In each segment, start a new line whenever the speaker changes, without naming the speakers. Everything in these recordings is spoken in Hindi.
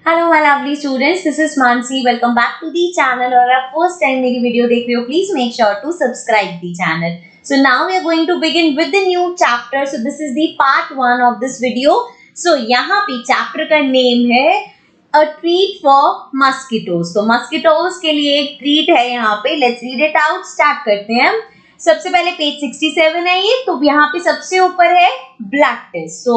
Hello my lovely students, this is Mansi. Welcome back to the channel. और आप फर्स्ट टाइम मेरी वीडियो देख रहे हो, please make sure to subscribe the channel. So now we are going to begin with the new chapter. So this is the part 1 of this video. So यहाँ पे चैप्टर का नेम है अ ट्रीट फॉर मस्किटोज। तो मस्किटोज के लिए एक ट्रीट है यहाँ पे। Let's read it out. Start करते हैं। सबसे पहले पेज 67 है ये। तो यहाँ पे सबसे ऊपर है blood test. So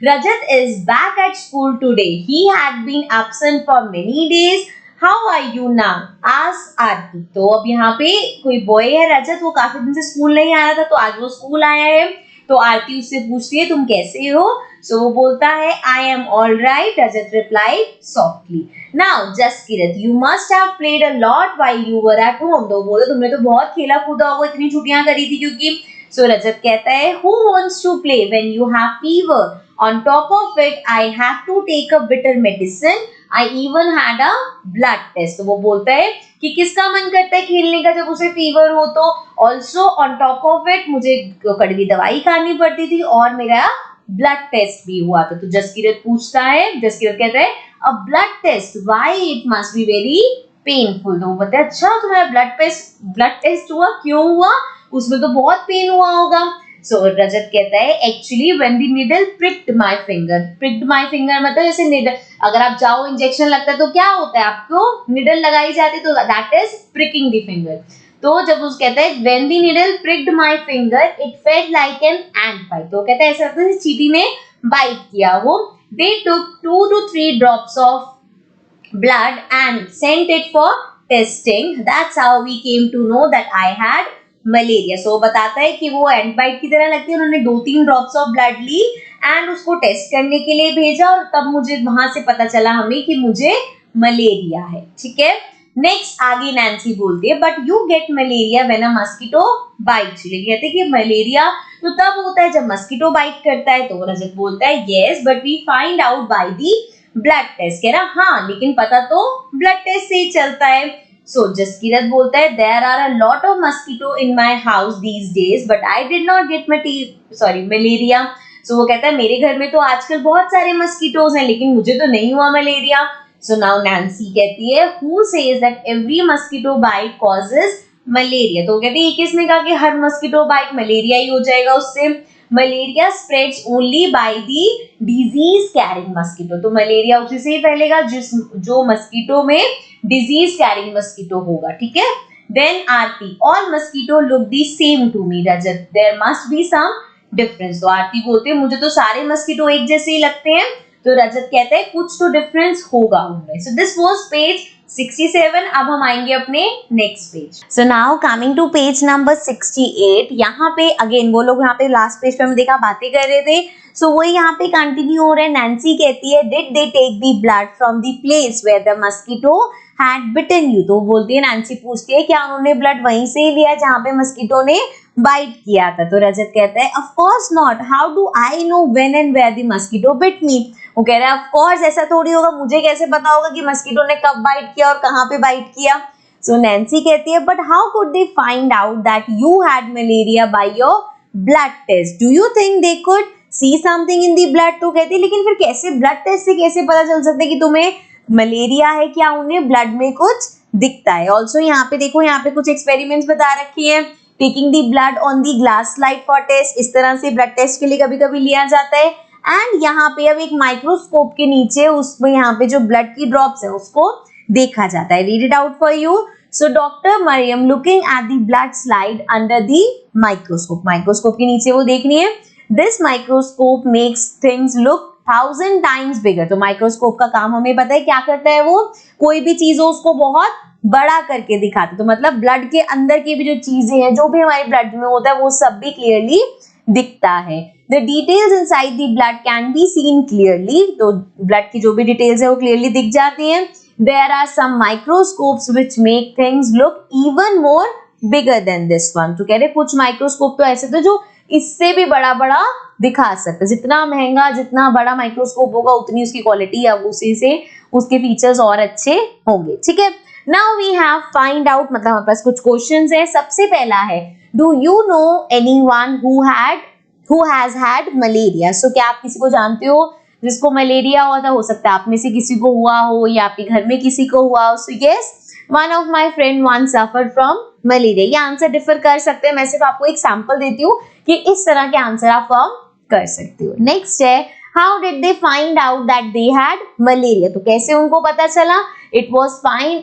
Rajat is back at school today. He had been absent for many days. How are you now? Asked Aarti. तो अब यहाँ पे कोई बॉय है रजत, वो काफी दिन से स्कूल नहीं आया था, तो आज वो स्कूल आया है। तो आरती उससे पूछती है तुम कैसे हो? सो वो बोलता है I am all right. Rajat replied softly. Now Jaskirat, you must have played a lot while you were at home. तो बोले तुमने तो बहुत खेला कूदा होगा, इतनी छुट्टियां करी थी क्योंकि। सो रजत कहता है who wants to play when you have fever? On top of it I have to take a bitter medicine. I even had a blood test. तो वो बोलता है कि किसका मन करता है खेलने का जब उसे फीवर हो तो। Also on top of it मुझे कड़वी दवाई खानी पड़ती थी और मेरा ब्लड टेस्ट भी हुआ था। तो जसकीरत पूछता है, जसकीरत कहता है a blood test, why it must be very painful. तो वो बोलता है अच्छा तुम्हारा ब्लड टेस्ट हुआ, क्यों हुआ? उसमें तो बहुत पेन हुआ होगा। सो रजत कहता है actually when the needle pricked my finger. Pricked my finger मतलब जैसे नीडल, अगर आप जाओ इंजेक्शन लगता है तो क्या होता है, आपको नीडल लगाई जाती है, तो that is pricking the finger. तो जब उस कहता है when the needle pricked my finger it felt like an ant bite. तो कहता है ऐसा लगता है चींटी ने बाइट किया हो। दे टुक 2 to 3 drops of blood and sent it for testing. That's how we came to know that I had malaria. So बताता है कि वो एंटबाइट की तरह लगती है। उन्होंने 2-3 ड्रॉप्स ऑफ ब्लड ली एंड उसको टेस्ट करने के लिए भेजा और तब मुझे वहां से पता चला हमें कि मुझे मलेरिया है। ठीक है, नेक्स्ट आगे नैन्सी बोलती है but you get malaria when a mosquito bytes you. कहते हैं कि मलेरिया तो तब होता है जब मस्कीटो बाइट करता है। तो रजत बोलता है yes but we find out by the blood test. कह रहा हाँ लेकिन पता तो ब्लड टेस्ट से ही चलता है। सो जसकीरत बोलता है there are a lot of mosquito in my house these days but I did not get malaria. So वो कहता है मेरे घर में तो आजकल बहुत सारे मस्कीटोज हैं लेकिन मुझे तो नहीं हुआ मलेरिया। सो नाउ नैन्सी कहती है who says that every mosquito bite causes malaria. तो कहते हैं किसने कहा कि हर मस्कीटो बाइट मलेरिया ही हो जाएगा उससे। Malaria spreads only by the disease carrying mosquito. तो मलेरिया उसी से ही फैलेगा जो मस्कीटो में डिजीज कैरिंग मस्कीटो होगा। ठीक है, then Aarti all mosquito look the same to me. Rajat there must be some difference. तो आरती बोलते हैं मुझे तो सारे मस्कीटो एक जैसे ही लगते हैं। तो रजत कहता है कुछ तो डिफरेंस होगा उनमें। So this was page 67। अब हम आएंगे अपने next page. So now coming to page number 68। यहाँ पे अगेन वो लोग यहाँ पे लास्ट पेज पे हम देखा बातें कर रहे थे। सो वो यहाँ पे कंटिन्यू हो रहा है। नैन्सी कहती है did they take the blood from the place where the mosquito had bitten you. तो बोलती है, नैन्सी पूछती है क्या उन्होंने ब्लड वहीं से ही लिया जहाँ पे मस्कीटो ने बाइट किया था? तो रजत कहता है of course not, how do I know when and where the mosquito bit me. वो कह रहा है ऑफ कोर्स ऐसा थोड़ी होगा, मुझे कैसे पता होगा कि मस्कीटो ने कब बाइट किया और कहाँ पे बाइट किया। सो नैन्सी कहती है but how could they find out that you had malaria by your blood test? Do you think they could see something in the blood? तो कहती है लेकिन फिर कैसे ब्लड टेस्ट से कैसे पता चल सकता है कि तुम्हें मलेरिया है, क्या उन्हें ब्लड में कुछ दिखता है? ऑल्सो यहाँ पे देखो, यहाँ पे कुछ एक्सपेरिमेंट्स बता रखी है। Taking the blood on the glass slide for test, इस तरह से ब्लड टेस्ट के लिए कभी कभी लिया जाता है। एंड यहाँ पे अब एक माइक्रोस्कोप के नीचे उसमें यहाँ पे जो ब्लड की ड्रॉप्स है उसको देखा जाता है। Read it out for you. So doctor Mariam looking at the blood slide under the microscope. Microscope के नीचे वो देखनी है। This microscope makes things look 1000 times bigger। तो माइक्रोस्कोप का काम हमें पता है क्या करता है, वो कोई भी चीज हो उसको बहुत बड़ा करके दिखाता है। तो मतलब ब्लड के अंदर की भी जो चीजें हैं, जो भी हमारे ब्लड में होता है वो सब भी क्लियरली दिखता है। The details inside the blood can be seen clearly. तो ब्लड की जो भी डिटेल्स है वो क्लियरली दिख जाती हैं। There are some microscopes which make things look even more bigger than this one. तो कह रहे कुछ माइक्रोस्कोप तो ऐसे थे जो इससे भी बड़ा बड़ा दिखा सकते। जितना महंगा जितना बड़ा माइक्रोस्कोप होगा उतनी उसकी क्वालिटी या उसी से उसके फीचर्स और अच्छे होंगे। ठीक है, now we have find out, मतलब हमारे पास कुछ क्वेश्चंस है। सबसे पहला है do you know anyone who has had malaria? So क्या आप किसी को जानते हो जिसको मलेरिया हुआ था, हो सकता है आप में से किसी को हुआ हो या आपके घर में किसी को हुआ हो. So yes, one of my friend once suffered from malaria. ये आंसर डिफर कर सकते हैं, मैं सिर्फ आपको एक सैंपल देती हूँ कि इस तरह के आंसर आप फॉर्म कर सकते हो. नेक्स्ट है, how did they find out that they had malaria. तो कैसे उनको पता चला? It was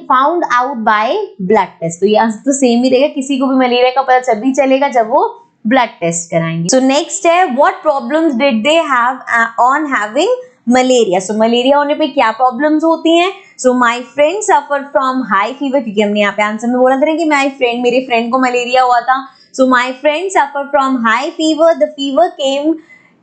found out by blood test. तो ये आंसर तो सेम ही रहेगा, किसी को भी मलेरिया का पता तभी चलेगा जब वो ब्लड टेस्ट कराएंगे. सो नेक्स्ट है, what problems did they have on having malaria. So malaria होने पे क्या प्रॉब्लम्स होती हैं? So my friend suffer from high fever, क्योंकि हमने यहाँ पे आंसर में बोला था कि मेरे फ्रेंड को मलेरिया हुआ था. So my friend suffer from high fever, the fever came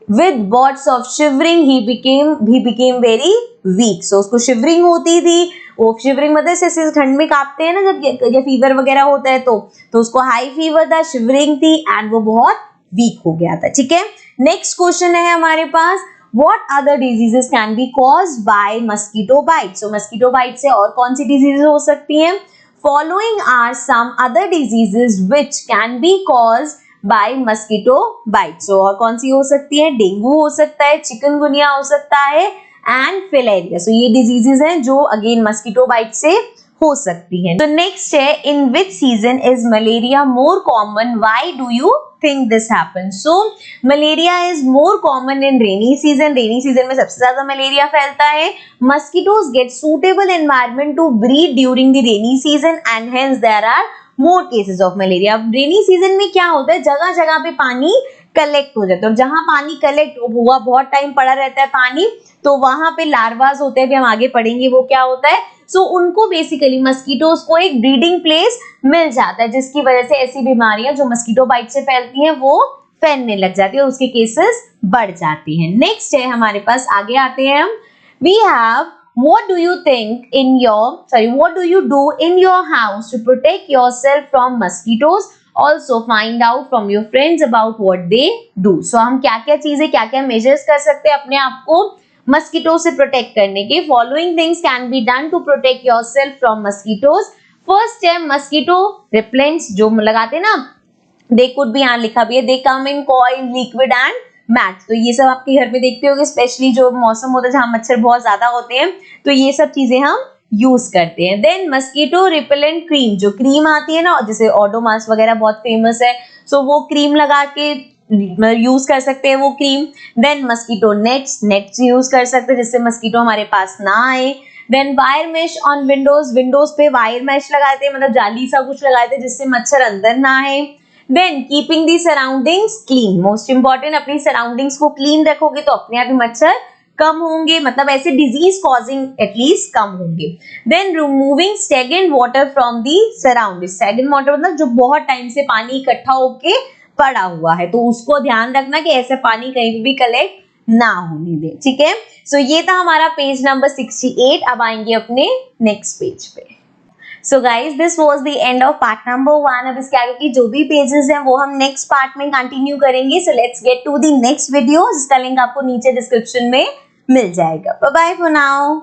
with bouts of shivering, he became very weak. So उसको shivering होती थी, वो shivering मतलब ऐसे ठंड में कांपते हैं ना जब फीवर वगैरह होता है, तो उसको हाई फीवर था, shivering थी एंड वो बहुत वीक हो गया था. ठीक है, नेक्स्ट क्वेश्चन है हमारे पास, what other diseases can be caused by mosquito bite. So mosquito bite से और कौन सी diseases हो सकती हैं? Following are some other diseases which can be caused by mosquito bite. So और कौन सी हो सकती है? डेंगू हो सकता है, चिकनगुनिया हो सकता है एंड फिलेरिया. सो ये डिजीजेस हैं जो अगेन मस्कीटो बाइट से हो सकती हैं. तो नेक्स्ट है, in which season is malaria more common, why do you think this happens. So malaria is more common in rainy season. Rainy season में सबसे ज्यादा मलेरिया फैलता है. Mosquitoes get suitable environment to breed during the rainy season and hence there are more cases of malaria. Rainy season में क्या होता है, जगह जगह पे पानी कलेक्ट हो जाता है और जहां पानी कलेक्ट हुआ बहुत टाइम पड़ा रहता है पानी, तो वहां पे लार्वास होते हैं, भी हम आगे पढ़ेंगे वो क्या होता है. सो उनको बेसिकली मस्कीटोज को एक ब्रीडिंग प्लेस मिल जाता है, जिसकी वजह से ऐसी बीमारियां जो मस्कीटो बाइट से फैलती हैं वो फैलने लग जाती है और उसके केसेस बढ़ जाती हैं. नेक्स्ट है हमारे पास, आगे आते हैं हम, we have what do you do in your house to protect yourself from mosquitoes. Also find out from your friends about what they do. So हम क्या क्या चीजें, क्या क्या मेजर्स कर सकते हैं अपने आप को मस्कीटो से प्रोटेक्ट करने के. Following things can be done to protect yourself from mosquitoes. First है मस्कीटो रिपेलेंट्स जो लगाते हैं ना, दे कुड बी, यहाँ लिखा भी है, दे कम in coil, liquid and mat. तो ये सब आपके घर में देखते होंगे, स्पेशली जो मौसम होता है जहां मच्छर बहुत ज्यादा होते हैं, तो ये सब चीजें हम यूज करते हैं. देन मस्कीटो रिपेलेंट क्रीम, जो क्रीम आती है ना, जैसे ओडोमॉस वगैरह बहुत फेमस है, सो वो क्रीम लगा के यूज कर सकते हैं वो cream. Then mosquito nets use कर सकते हैं जिससे मस्कीटो हमारे पास ना आए. Then wire mesh on windows पे वायर मेश लगाते हैं, मतलब जाली सा कुछ लगाते हैं जिससे मच्छर अंदर ना आए. Then keeping the surroundings clean, most important, अपनी सराउंडिंग्स को क्लीन रखोगे तो अपने आप ही मच्छर कम होंगे, मतलब ऐसे डिजीज कॉजिंग एटलीस्ट कम होंगे. Then removing stagnant water from the surroundings. Stagnant water मतलब जो बहुत टाइम से पानी इकट्ठा होके पड़ा हुआ है, तो उसको ध्यान रखना कि ऐसा पानी कहीं भी कलेक्ट ना होने दे. ठीक है, सो ये था हमारा पेज नंबर 68. अब आएंगे अपने नेक्स्ट पेज पे. So guys, this was the end of part number 1. अब इसके आगे की जो भी पेजेस हैं वो हम नेक्स्ट पार्ट में कंटिन्यू करेंगे. So let's get to the next video, जिसका लिंक आपको नीचे डिस्क्रिप्शन में मिल जाएगा. Bye bye for now.